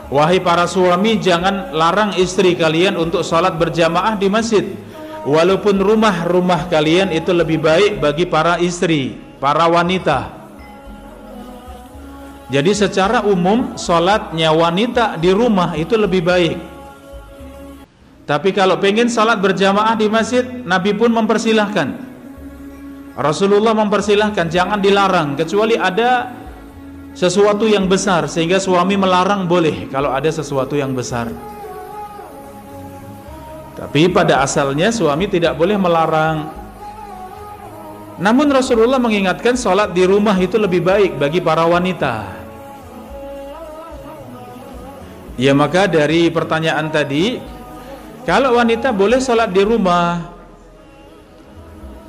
B: wahai para suami, jangan larang istri kalian untuk sholat berjamaah di masjid, walaupun rumah-rumah kalian itu lebih baik bagi para istri, para wanita. Jadi secara umum sholatnya wanita di rumah itu lebih baik. Tapi kalau pengen sholat berjamaah di masjid, Nabi pun mempersilahkan, Rasulullah mempersilahkan, jangan dilarang, kecuali ada sesuatu yang besar sehingga suami melarang boleh kalau ada sesuatu yang besar. Tapi pada asalnya suami tidak boleh melarang. Namun Rasulullah mengingatkan sholat di rumah itu lebih baik bagi para wanita. Ya, maka dari pertanyaan tadi, kalau wanita boleh sholat di rumah,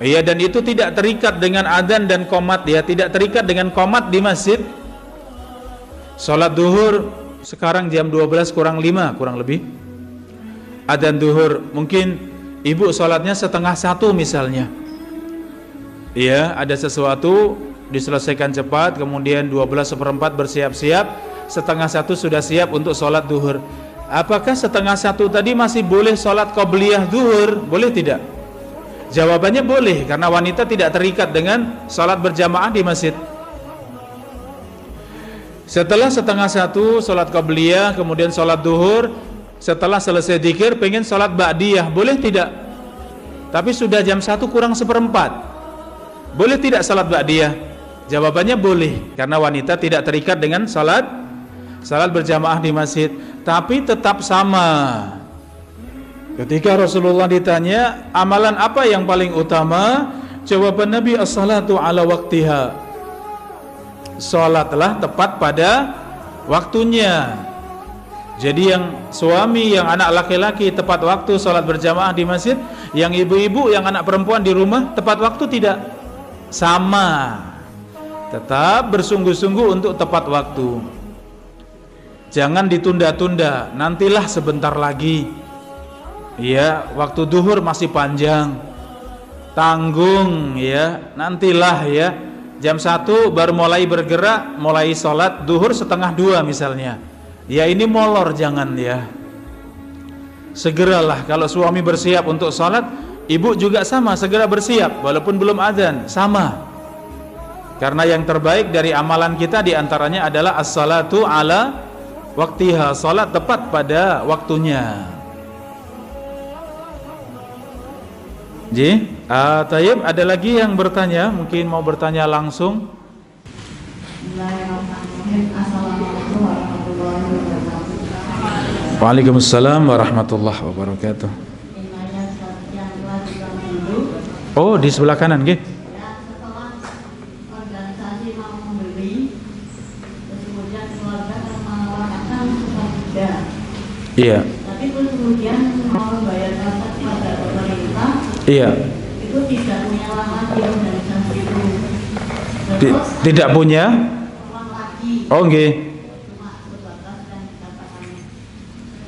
B: ya, dan itu tidak terikat dengan adzan dan qomat, ya, tidak terikat dengan qomat di masjid. Sholat duhur sekarang jam 12 kurang 5 kurang lebih, adzan duhur, mungkin ibu sholatnya setengah 1 misalnya, ya, ada sesuatu diselesaikan cepat, kemudian 12:15 bersiap-siap, setengah 1 sudah siap untuk sholat duhur. Apakah setengah 1 tadi masih boleh sholat qobliyah duhur? Boleh tidak? Jawabannya boleh, karena wanita tidak terikat dengan sholat berjamaah di masjid. Setelah setengah 1 sholat qobliyah, kemudian sholat duhur, setelah selesai dzikir pengen sholat ba'diyah, boleh tidak? Tapi sudah jam 1 kurang 1/4, boleh tidak sholat ba'diyah? Jawabannya boleh, karena wanita tidak terikat dengan sholat berjamaah di masjid. Tapi tetap sama, ketika Rasulullah ditanya amalan apa yang paling utama, jawaban Nabi as-salatu ala waktiha, sholatlah tepat pada waktunya. Jadi yang suami, yang anak laki-laki tepat waktu sholat berjamaah di masjid, yang ibu-ibu, yang anak perempuan di rumah tepat waktu tidak? Sama, tetap bersungguh-sungguh untuk tepat waktu. Jangan ditunda-tunda, nantilah sebentar lagi, ya, waktu duhur masih panjang, tanggung, ya, nantilah, ya, jam 1 baru mulai bergerak, mulai sholat duhur setengah 2 misalnya, ya, ini molor, jangan, ya. Segeralah, kalau suami bersiap untuk sholat, ibu juga sama, segera bersiap walaupun belum adzan, sama. Karena yang terbaik dari amalan kita diantaranya adalah as-salatu ala waktiha, sholat tepat pada waktunya. Ji, Tayyib, ada lagi yang bertanya? Mungkin mau bertanya langsung. Waalaikumsalam warahmatullahi wabarakatuh. Oh, di sebelah kanan, nggih. Iya.
A: Tapi kemudian mau membayar pajak kepada pemerintah,
B: iya,
A: itu tidak punya uang lagi organisasi itu. Terus
B: tidak punya
A: uang lagi.
B: Oh, nggih.
A: Cuma sebatas yang dikatakan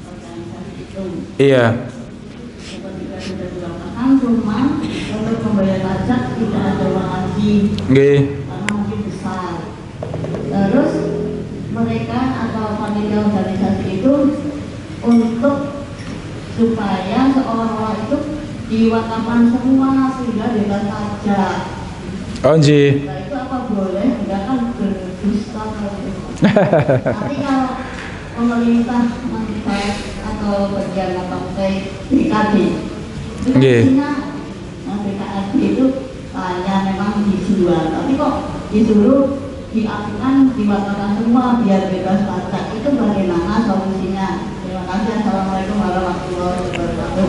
A: organisasi itu.
B: Iya.
A: Ketika sudah dikatakan, cuma untuk membayar pajak tidak ada uang lagi.
B: Nggih.
A: Karena mungkin besar. Terus mereka atau panitia organisasi itu untuk supaya seolah-olah itu diwakafkan semua sehingga bebas pajak.
B: Oh, nggih.
A: Nah, itu apa boleh? Enggak kan berdusta kalau itu. Tapi kalau pemerintah manfaat atau bagian partai BKD itu kan
B: Nggih.
A: isinya BKD itu ya memang dijual, tapi kok disuruh diakukan dibatalkan semua biar bebas pajak, itu bagaimana solusinya? Terima kasih. Assalamualaikum warahmatullahi wabarakatuh.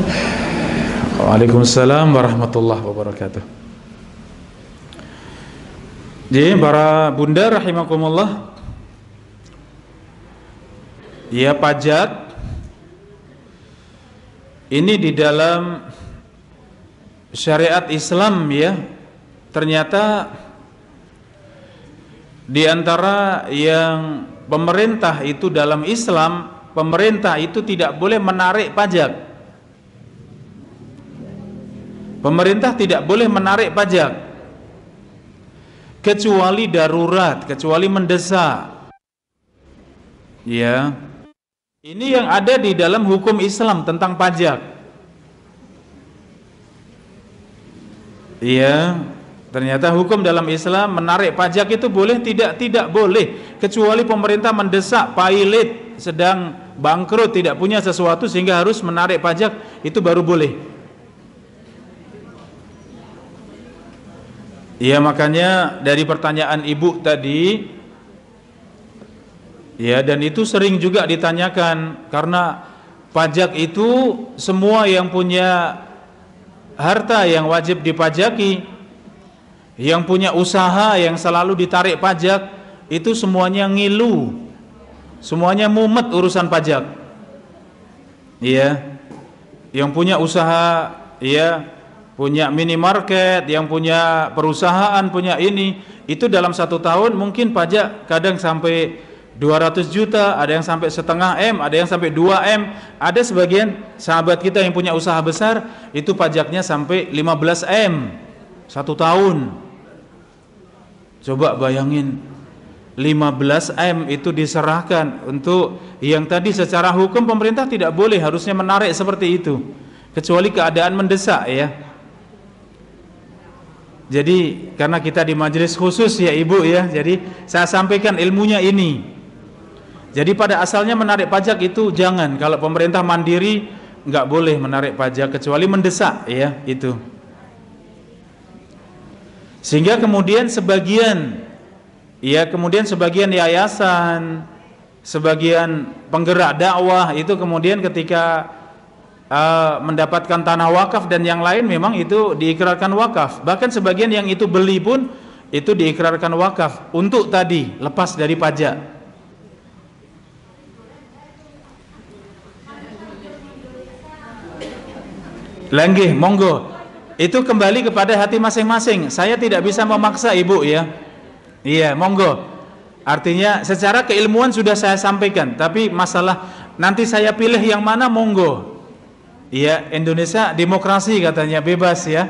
B: Waalaikumsalam warahmatullahi wabarakatuh. Jadi para bunda rahimakumullah, ya pajak ini di dalam syariat Islam ya, ternyata di antara yang pemerintah itu dalam Islam, pemerintah itu tidak boleh menarik pajak. Pemerintah tidak boleh menarik pajak kecuali darurat, kecuali mendesak. Ya. Ini yang ada di dalam hukum Islam tentang pajak. Iya, ternyata hukum dalam Islam menarik pajak itu boleh, tidak boleh kecuali pemerintah mendesak, pailit, sedang bangkrut, tidak punya sesuatu sehingga harus menarik pajak, itu baru boleh. Iya, makanya dari pertanyaan ibu tadi, ya, dan itu sering juga ditanyakan, karena pajak itu semua yang punya harta yang wajib dipajaki, yang punya usaha yang selalu ditarik pajak, itu semuanya ngilu, semuanya mumet urusan pajak. Iya, yang punya usaha, ya, punya minimarket, yang punya perusahaan, punya ini, itu dalam 1 tahun mungkin pajak kadang sampai 200 juta, ada yang sampai 1/2 M, ada yang sampai 2 M, ada sebagian sahabat kita yang punya usaha besar itu pajaknya sampai 15 M 1 tahun. Coba bayangin, 15 M itu diserahkan untuk yang tadi secara hukum pemerintah tidak boleh, harusnya menarik seperti itu kecuali keadaan mendesak ya. Jadi karena kita di majelis khusus ya ibu ya, jadi saya sampaikan ilmunya ini. Jadi pada asalnya menarik pajak itu jangan, kalau pemerintah mandiri nggak boleh menarik pajak kecuali mendesak ya itu. Sehingga kemudian sebagian yayasan, sebagian penggerak dakwah itu kemudian ketika mendapatkan tanah wakaf dan yang lain memang itu diikrarkan wakaf. Bahkan sebagian yang itu beli pun itu diikrarkan wakaf untuk tadi lepas dari pajak. Langgih, monggo. Itu kembali kepada hati masing-masing. Saya tidak bisa memaksa ibu ya. Iya, monggo. Artinya secara keilmuan sudah saya sampaikan, tapi masalah nanti saya pilih yang mana, monggo. Iya, Indonesia demokrasi katanya, bebas ya.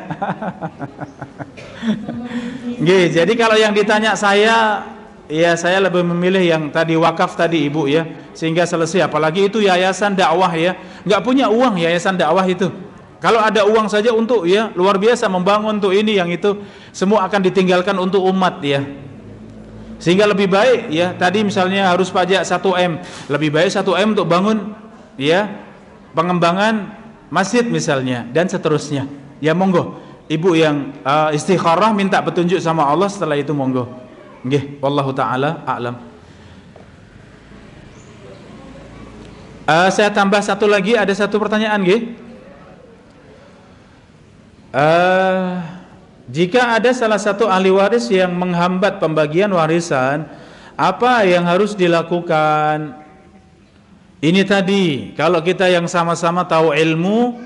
B: Nggih, jadi kalau yang ditanya saya, ya saya lebih memilih yang tadi wakaf tadi ibu ya, sehingga selesai. Apalagi itu yayasan dakwah ya, nggak punya uang yayasan dakwah itu. Kalau ada uang saja untuk ya luar biasa membangun untuk ini yang itu, semua akan ditinggalkan untuk umat ya. Sehingga lebih baik ya, tadi misalnya harus pajak 1 M, lebih baik 1 M untuk bangun ya pengembangan masjid misalnya dan seterusnya. Ya monggo, ibu yang istikharah minta petunjuk sama Allah, setelah itu monggo. Nggih, wallahu taala a'lam. Saya tambah satu lagi, ada satu pertanyaan nggih. Jika ada salah satu ahli waris yang menghambat pembagian warisan, apa yang harus dilakukan? Ini tadi, kalau kita yang sama-sama tahu ilmu,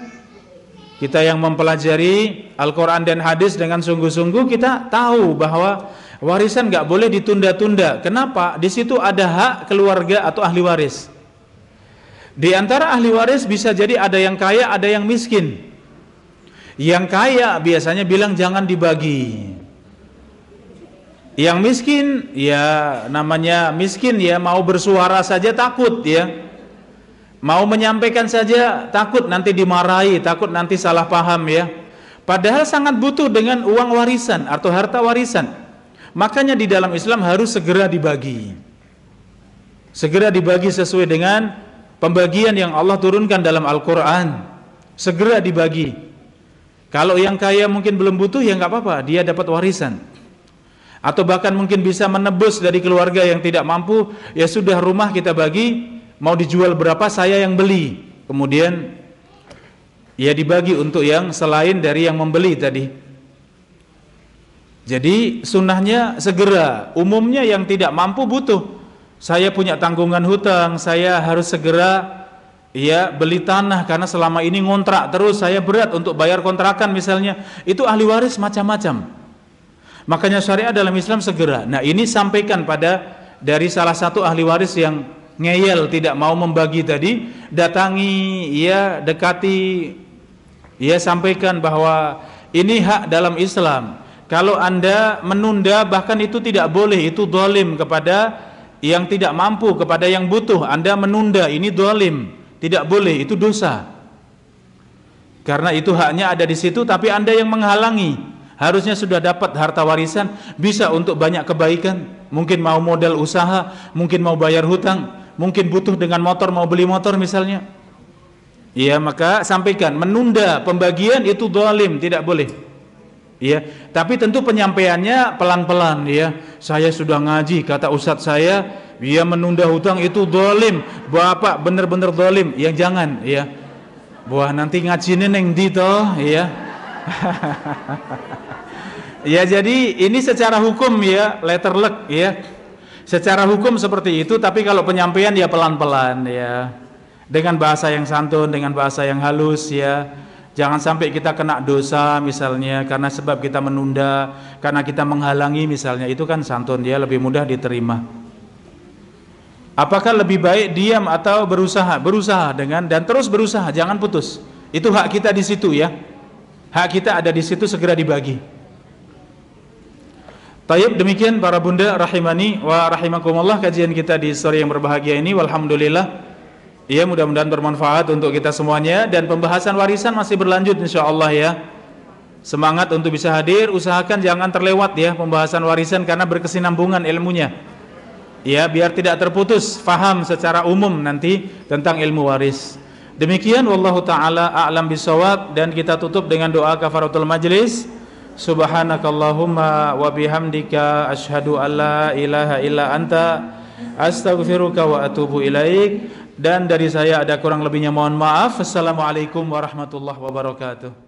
B: kita yang mempelajari Al-Quran dan hadis dengan sungguh-sungguh, kita tahu bahwa warisan nggak boleh ditunda-tunda. Kenapa? Di situ ada hak keluarga atau ahli waris. Di antara ahli waris bisa jadi ada yang kaya, ada yang miskin. Yang kaya biasanya bilang jangan dibagi. Yang miskin, ya namanya miskin ya, mau bersuara saja takut ya. Mau menyampaikan saja takut nanti dimarahi, takut nanti salah paham ya. Padahal sangat butuh dengan uang warisan atau harta warisan. Makanya di dalam Islam harus segera dibagi. Segera dibagi sesuai dengan pembagian yang Allah turunkan dalam Al-Quran. Segera dibagi. Kalau yang kaya mungkin belum butuh, ya nggak apa-apa, dia dapat warisan. Atau bahkan mungkin bisa menebus dari keluarga yang tidak mampu, ya sudah, rumah kita bagi, mau dijual berapa saya yang beli. Kemudian ya dibagi untuk yang selain dari yang membeli tadi. Jadi sunnahnya segera. Umumnya yang tidak mampu butuh, saya punya tanggungan hutang, saya harus segera ya beli tanah karena selama ini ngontrak terus, saya berat untuk bayar kontrakan misalnya. Itu ahli waris macam-macam. Makanya syariat dalam Islam segera. Nah, ini sampaikan pada dari salah satu ahli waris yang ngeyel, tidak mau membagi tadi, datangi, ya dekati, ya sampaikan bahwa ini hak dalam Islam. Kalau Anda menunda, bahkan itu tidak boleh, itu zalim kepada yang tidak mampu, kepada yang butuh. Anda menunda, ini zalim, tidak boleh, itu dosa. Karena itu haknya ada di situ, tapi Anda yang menghalangi. Harusnya sudah dapat harta warisan, bisa untuk banyak kebaikan. Mungkin mau modal usaha, mungkin mau bayar hutang, mungkin butuh dengan motor, mau beli motor misalnya. Ya, maka sampaikan, menunda pembagian itu zalim, tidak boleh. Ya, tapi tentu penyampaiannya pelan-pelan ya. Saya sudah ngaji, kata ustadz saya, dia menunda hutang itu zalim. Bapak benar-benar zalim. Ya jangan ya. Wah, nanti ngajine neng ndi toh ya. Ya, jadi ini secara hukum ya, letter luck ya. Secara hukum seperti itu, tapi kalau penyampaian ya pelan-pelan ya. Dengan bahasa yang santun, dengan bahasa yang halus ya. Jangan sampai kita kena dosa misalnya karena sebab kita menunda, karena kita menghalangi misalnya, itu kan santun, dia lebih mudah diterima. Apakah lebih baik diam atau berusaha? Berusaha dengan, dan terus berusaha, jangan putus. Itu hak kita di situ ya. Hak kita ada di situ, segera dibagi. Tayyib, demikian para bunda rahimani wa rahimakumullah, kajian kita di sore yang berbahagia ini. Walhamdulillah. Ya, mudah-mudahan bermanfaat untuk kita semuanya, dan pembahasan warisan masih berlanjut insyaallah ya. Semangat untuk bisa hadir, usahakan jangan terlewat ya pembahasan warisan karena berkesinambungan ilmunya. Ya, biar tidak terputus faham secara umum nanti tentang ilmu waris. Demikian wallahu taala a'lam bisawab, dan kita tutup dengan doa kafaratul majlis. Subhanakallahumma wa bihamdika asyhadu an la ilaha illa anta astaghfiruka wa atubu ilaik. Dan dari saya ada kurang lebihnya mohon maaf. Assalamualaikum warahmatullahi wabarakatuh.